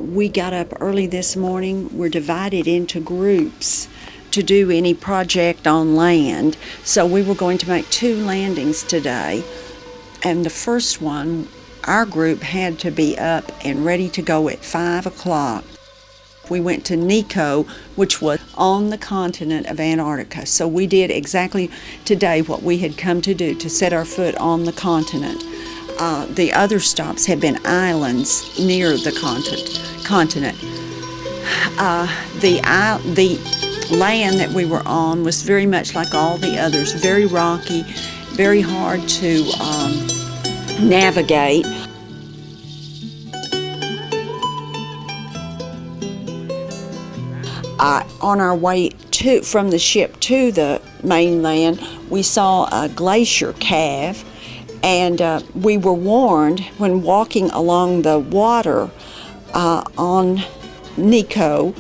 we got up early this morning. We're divided into groups to do any project on land. So we were going to make 2 landings today. And the first one, our group had to be up and ready to go at 5 o'clock. We went to Nico, which was on the continent of Antarctica. So we did exactly today what we had come to do, to set our foot on the continent. The other stops have been islands near the continent. The land that we were on was very much like all the others, very rocky, very hard to navigate. On our way from the ship to the mainland, we saw a glacier calve, and we were warned when walking along the water on Nico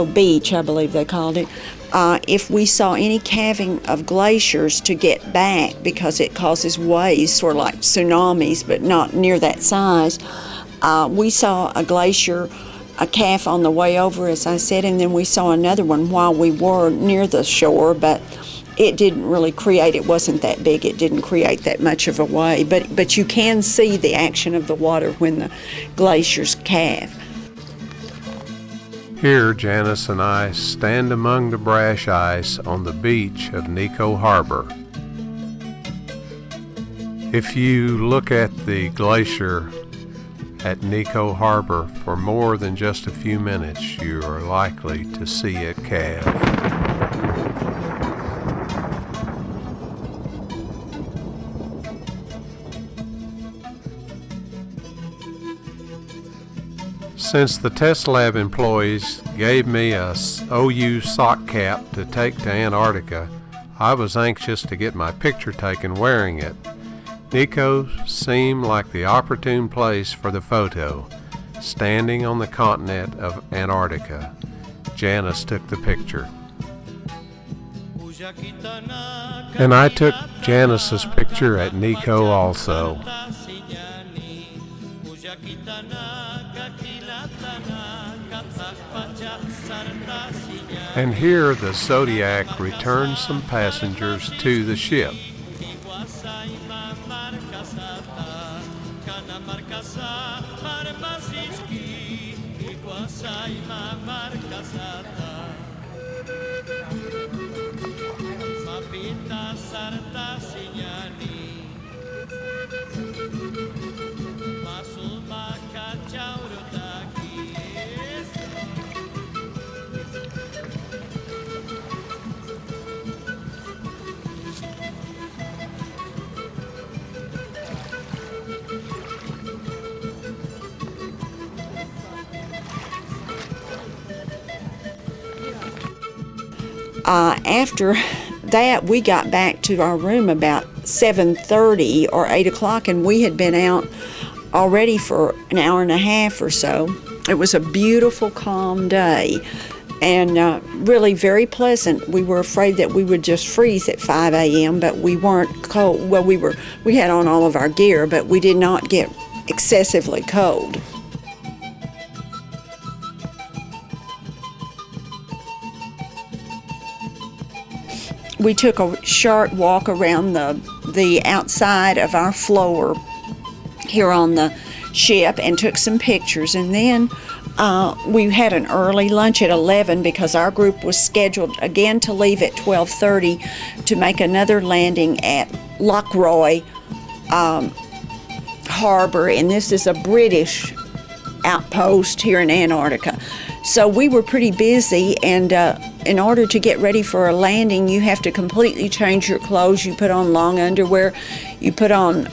Beach, I believe they called it, if we saw any calving of glaciers to get back, because it causes waves, sort of like tsunamis, but not near that size. We saw a glacier, a calf on the way over, as I said, and then we saw another one while we were near the shore, but it didn't really create, it wasn't that big, it didn't create that much of a wave, but you can see the action of the water when the glaciers calve. Here, Janis and I stand among the brash ice on the beach of Nico Harbor. If you look at the glacier at Nico Harbor for more than just a few minutes, you are likely to see it calve. Since the test lab employees gave me a OU sock cap to take to Antarctica, I was anxious to get my picture taken wearing it. Nico seemed like the opportune place for the photo, standing on the continent of Antarctica. Janis took the picture. And I took Janis's picture at Nico also. And here the Zodiac returned some passengers to the ship. After that, we got back to our room about 7:30 or 8 o'clock, and we had been out already for an hour and a half or so. It was a beautiful, calm day, and really very pleasant. We were afraid that we would just freeze at 5 a.m., but we weren't cold. Well, we had on all of our gear, but we did not get excessively cold. We took a short walk around the outside of our floor here on the ship and took some pictures, and then we had an early lunch at 11 because our group was scheduled again to leave at 12:30 to make another landing at Lockroy Harbor, and this is a British outpost here in Antarctica. So we were pretty busy, and in order to get ready for a landing, you have to completely change your clothes. You put on long underwear, you put on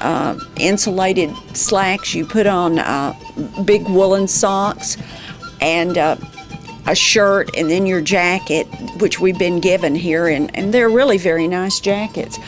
insulated slacks, you put on big woolen socks, and a shirt, and then your jacket, which we've been given here, and they're really very nice jackets,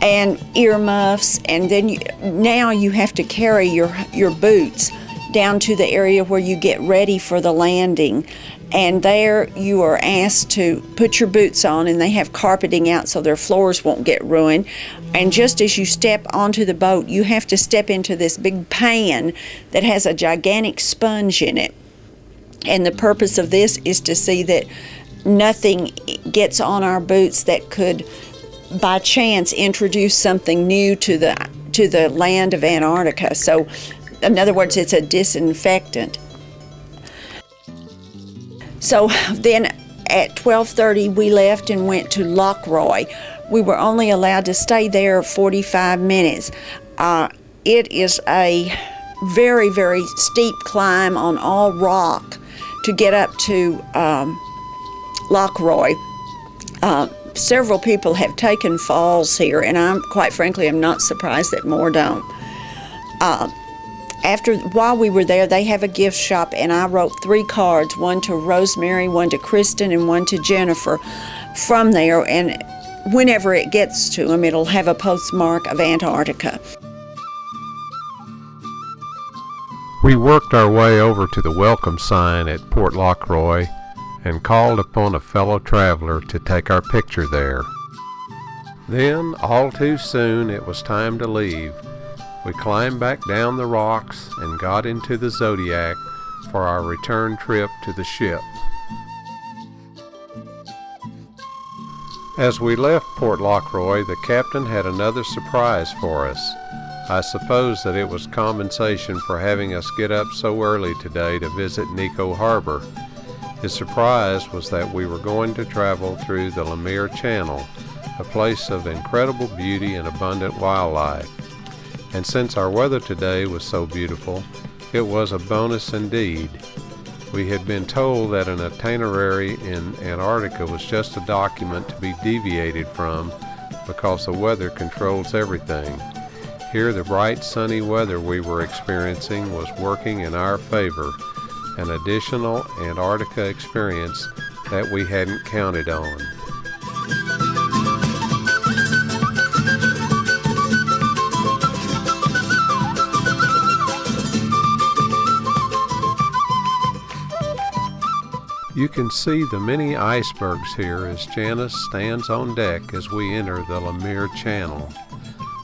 and earmuffs, and then now you have to carry your boots down to the area where you get ready for the landing, and there you are asked to put your boots on, and they have carpeting out so their floors won't get ruined. And just as you step onto the boat, you have to step into this big pan that has a gigantic sponge in it, And the purpose of this is to see that nothing gets on our boots that could, by chance, introduce something new to the land of Antarctica. So, in other words, it's a disinfectant. So then at 12:30 we left and went to Lochroy. We were only allowed to stay there 45 minutes. It is a very, very steep climb on all rock to get up to Lochroy. Several people have taken falls here, and quite frankly, I'm not surprised that more don't. While we were there, they have a gift shop, and I wrote 3 cards, one to Rosemary, one to Kristen, and one to Jennifer from there, and whenever it gets to them, it'll have a postmark of Antarctica. We worked our way over to the welcome sign at Port Lochroy and called upon a fellow traveler to take our picture there. Then, all too soon, it was time to leave. We climbed back down the rocks and got into the Zodiac for our return trip to the ship. As we left Port Lochroy, the captain had another surprise for us. I suppose that it was compensation for having us get up so early today to visit Nico Harbor. His surprise was that we were going to travel through the Lemire Channel, a place of incredible beauty and abundant wildlife. And since our weather today was so beautiful, it was a bonus indeed. We had been told that an itinerary in Antarctica was just a document to be deviated from because the weather controls everything. Here, the bright sunny weather we were experiencing was working in our favor, an additional Antarctica experience that we hadn't counted on. You can see the many icebergs here as Janis stands on deck as we enter the Lemire Channel.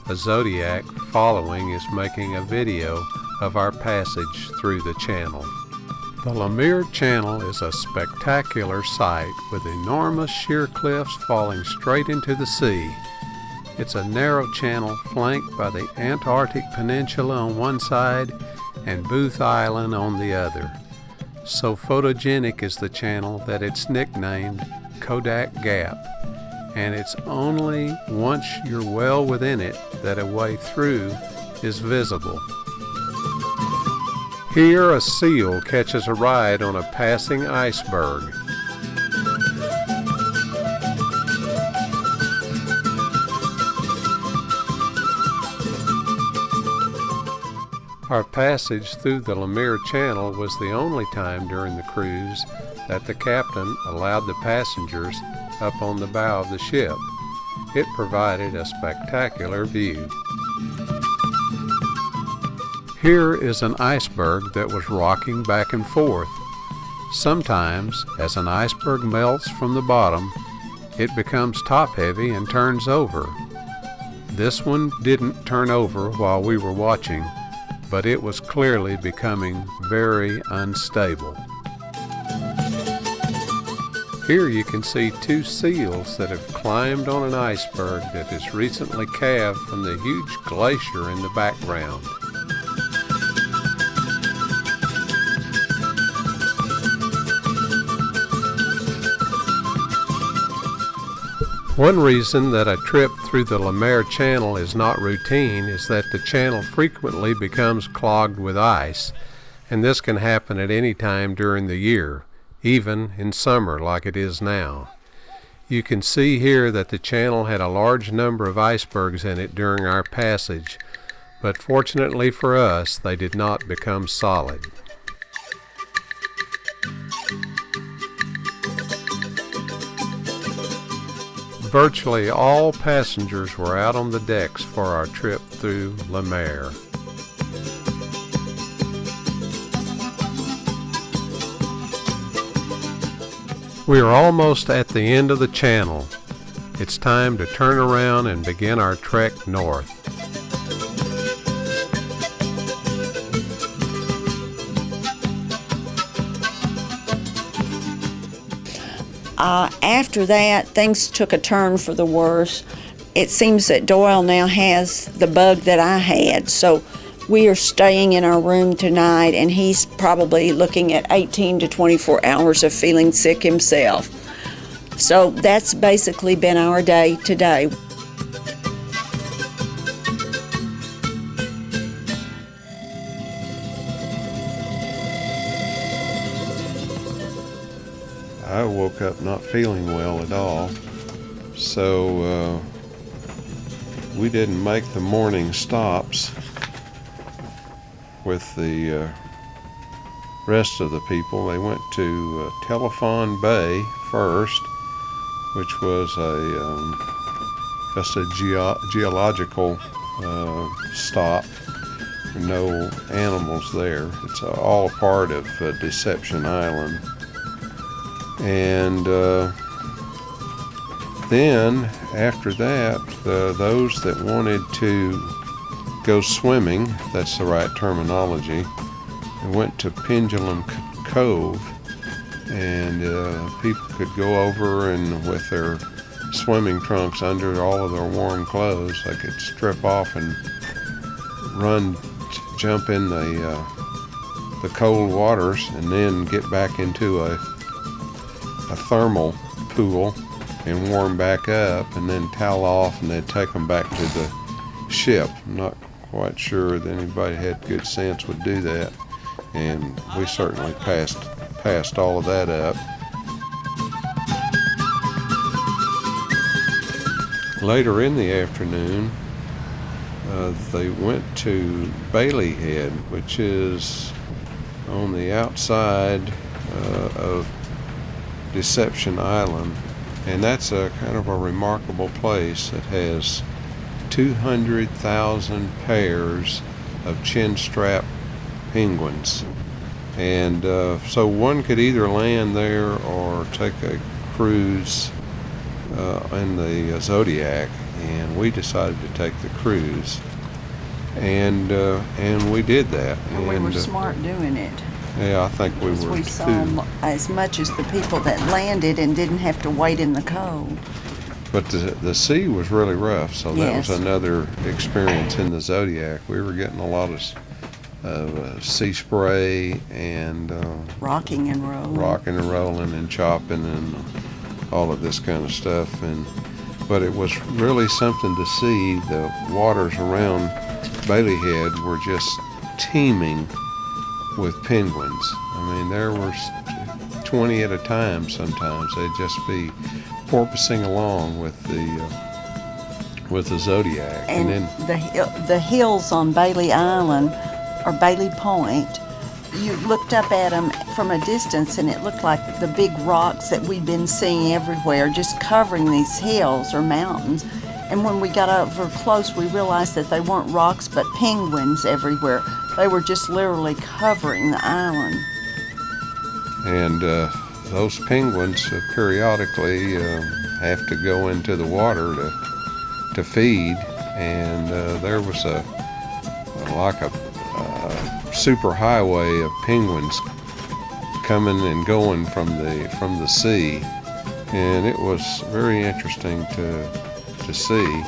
A Zodiac following is making a video of our passage through the channel. The Lemire Channel is a spectacular sight with enormous sheer cliffs falling straight into the sea. It's a narrow channel flanked by the Antarctic Peninsula on one side and Booth Island on the other. So photogenic is the channel that it's nicknamed Kodak Gap, and it's only once you're well within it that a way through is visible. Here a seal catches a ride on a passing iceberg. Our passage through the Lemire Channel was the only time during the cruise that the captain allowed the passengers up on the bow of the ship. It provided a spectacular view. Here is an iceberg that was rocking back and forth. Sometimes, as an iceberg melts from the bottom, it becomes top-heavy and turns over. This one didn't turn over while we were watching, but it was clearly becoming very unstable. Here you can see 2 seals that have climbed on an iceberg that is recently calved from the huge glacier in the background. One reason that a trip through the Lemire Channel is not routine is that the channel frequently becomes clogged with ice, and this can happen at any time during the year, even in summer like it is now. You can see here that the channel had a large number of icebergs in it during our passage, but fortunately for us, they did not become solid. Virtually all passengers were out on the decks for our trip through Lemire. We are almost at the end of the channel. It's time to turn around and begin our trek north. After that, things took a turn for the worse. It seems that Doyle now has the bug that I had, so we are staying in our room tonight, and he's probably looking at 18 to 24 hours of feeling sick himself. So that's basically been our day today. I woke up not feeling well at all, so we didn't make the morning stops with the rest of the people. They went to Telephone Bay first, which was just a geological stop. No animals there. It's all a part of Deception Island. And then after that, those that wanted to go swimming, that's the right terminology, they went to Pendulum Cove, and people could go over, and with their swimming trunks under all of their warm clothes, they could strip off and jump in the cold waters, and then get back into a thermal pool and warm back up, and then towel off, and they'd take them back to the ship. I'm not quite sure that anybody had good sense would do that, and we certainly passed all of that up. Later in the afternoon, they went to Bailey Head, which is on the outside of Deception Island, and that's a kind of a remarkable place. It has 200,000 pairs of chinstrap penguins, and so one could either land there or take a cruise in the Zodiac, and we decided to take the cruise, and we did that. And we were smart doing it. Yeah, I think we were We too. saw as much as the people that landed and didn't have to wait in the cold. But the sea was really rough, so that Yes. was another experience in the Zodiac. We were getting a lot of sea spray and Rocking and rolling. and chopping and all of this kind of stuff. But it was really something to see. The waters around Bailey Head were just teeming with penguins. I mean, there were 20 at a time sometimes. They'd just be porpoising along with the Zodiac. And then the hills on Bailey Island, or Bailey Point, you looked up at them from a distance, and it looked like the big rocks that we'd been seeing everywhere, just covering these hills or mountains. And when we got over close, we realized that they weren't rocks, but penguins everywhere. They were just literally covering the island. And those penguins periodically have to go into the water to feed, and there was a super highway of penguins coming and going from the sea, and it was very interesting to see.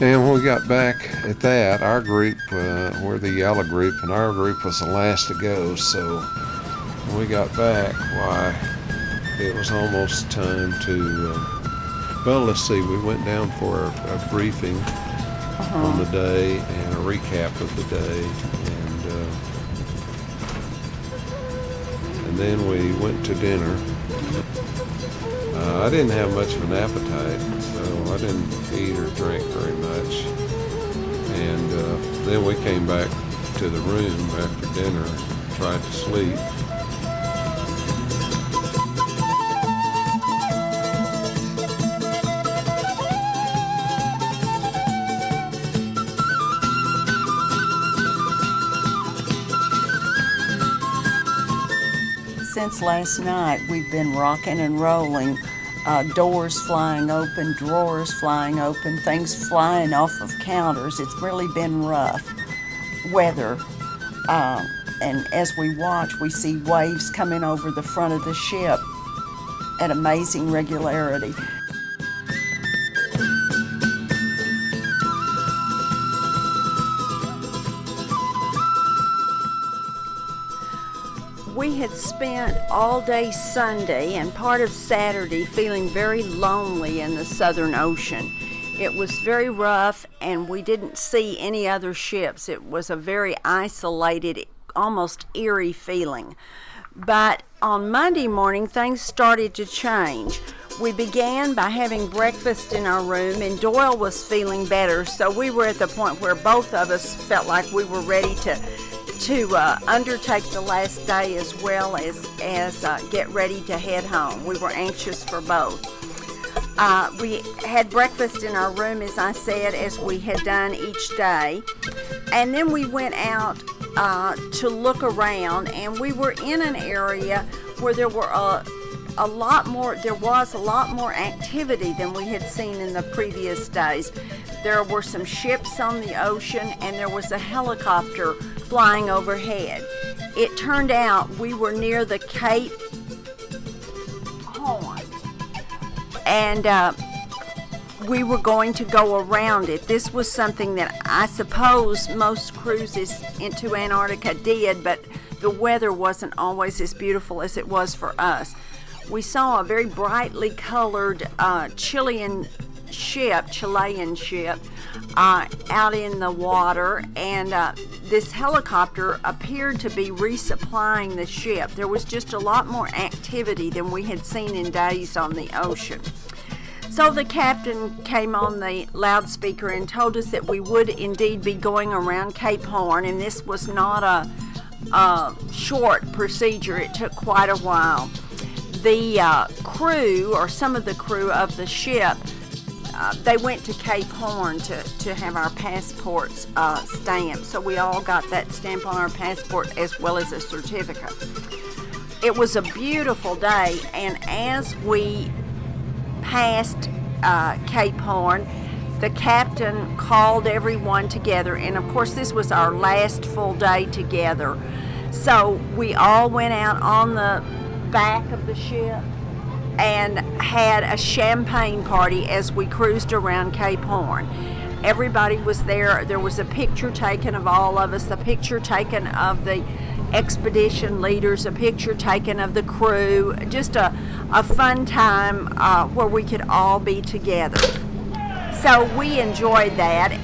And when we got back at that, our group, we're the yellow group, and our group was the last to go, so when we got back, why, it was almost time to, well, let's see, we went down for a briefing on the day and a recap of the day, and then we went to dinner. I didn't have much of an appetite, so I didn't eat or drink very much. And then we came back to the room after dinner, tried to sleep. Since last night, we've been rocking and rolling, doors flying open, drawers flying open, things flying off of counters. It's really been rough weather. And as we watch, we see waves coming over the front of the ship. at amazing regularity. We had spent all day Sunday and part of Saturday feeling very lonely in the Southern Ocean. It was very rough and we didn't see any other ships. It was a very isolated, almost eerie feeling. But on Monday morning, things started to change. We began by having breakfast in our room, and Doyle was feeling better, so we were at the point where both of us felt like we were ready to undertake the last day as well as get ready to head home. We were anxious for both. We had breakfast in our room, as I said, as we had done each day, and then we went out to look around, and we were in an area where there was a lot more activity than we had seen in the previous days. There were some ships on the ocean, and there was a helicopter flying overhead. It turned out we were near the Cape Horn, and we were going to go around it. This was something that I suppose most cruises into Antarctica did, but the weather wasn't always as beautiful as it was for us. We saw a very brightly colored Chilean ship out in the water, and this helicopter appeared to be resupplying the ship. There was just a lot more activity than we had seen in days on the ocean. So the captain came on the loudspeaker and told us that we would indeed be going around Cape Horn, and this was not a short procedure. It took quite a while. The crew, or some of the crew of the ship, they went to Cape Horn to have our passports stamped. So we all got that stamp on our passport as well as a certificate. It was a beautiful day, and as we passed Cape Horn, the captain called everyone together, and of course this was our last full day together. So we all went out on the back of the ship and had a champagne party as we cruised around Cape Horn. Everybody was there. There was a picture taken of all of us, a picture taken of the expedition leaders, a picture taken of the crew, just a fun time where we could all be together. So we enjoyed that.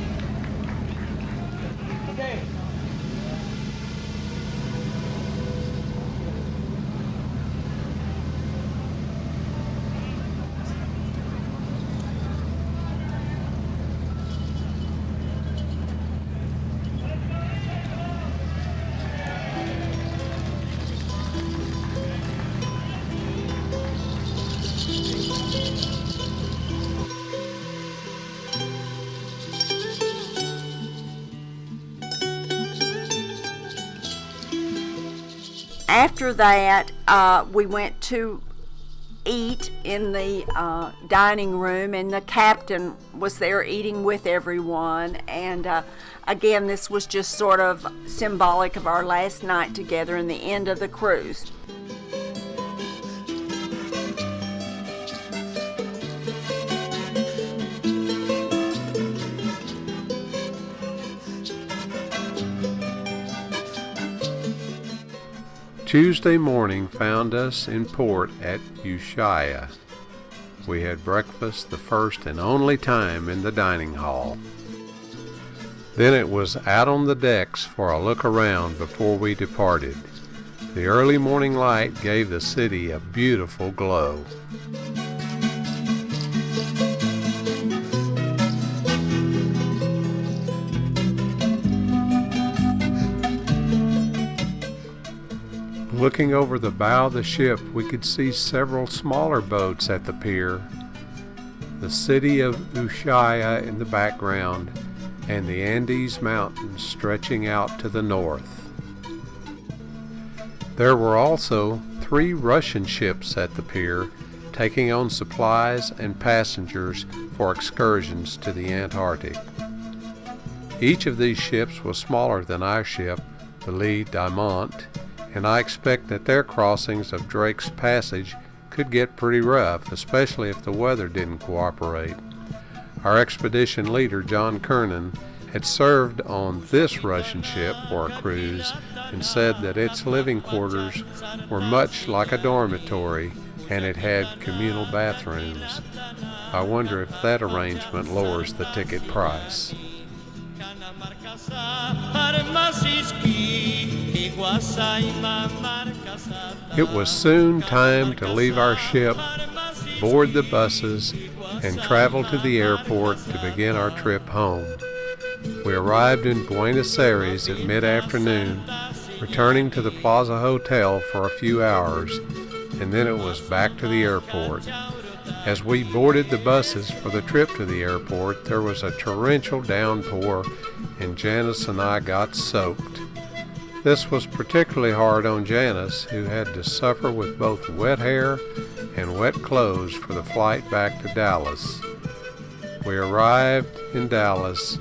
After that, we went to eat in the dining room, and the captain was there eating with everyone. And again, this was just sort of symbolic of our last night together and the end of the cruise. Tuesday morning found us in port at Ushuaia. We had breakfast the first and only time in the dining hall. Then it was out on the decks for a look around before we departed. The early morning light gave the city a beautiful glow. Looking over the bow of the ship, we could see several smaller boats at the pier, the city of Ushuaia in the background, and the Andes Mountains stretching out to the north. There were also 3 Russian ships at the pier, taking on supplies and passengers for excursions to the Antarctic. Each of these ships was smaller than our ship, the Lee Diamant, and I expect that their crossings of Drake's Passage could get pretty rough, especially if the weather didn't cooperate. Our expedition leader, John Kernan, had served on this Russian ship for a cruise and said that its living quarters were much like a dormitory and it had communal bathrooms. I wonder if that arrangement lowers the ticket price. It was soon time to leave our ship, board the buses, and travel to the airport to begin our trip home. We arrived in Buenos Aires at mid-afternoon, returning to the Plaza Hotel for a few hours, and then it was back to the airport. As we boarded the buses for the trip to the airport, there was a torrential downpour, and Janis and I got soaked. This was particularly hard on Janis, who had to suffer with both wet hair and wet clothes for the flight back to Dallas. We arrived in Dallas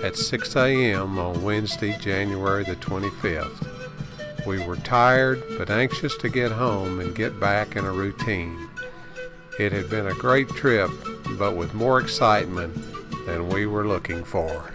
at 6 a.m. on Wednesday, January the 25th. We were tired but anxious to get home and get back in a routine. It had been a great trip, but with more excitement than we were looking for.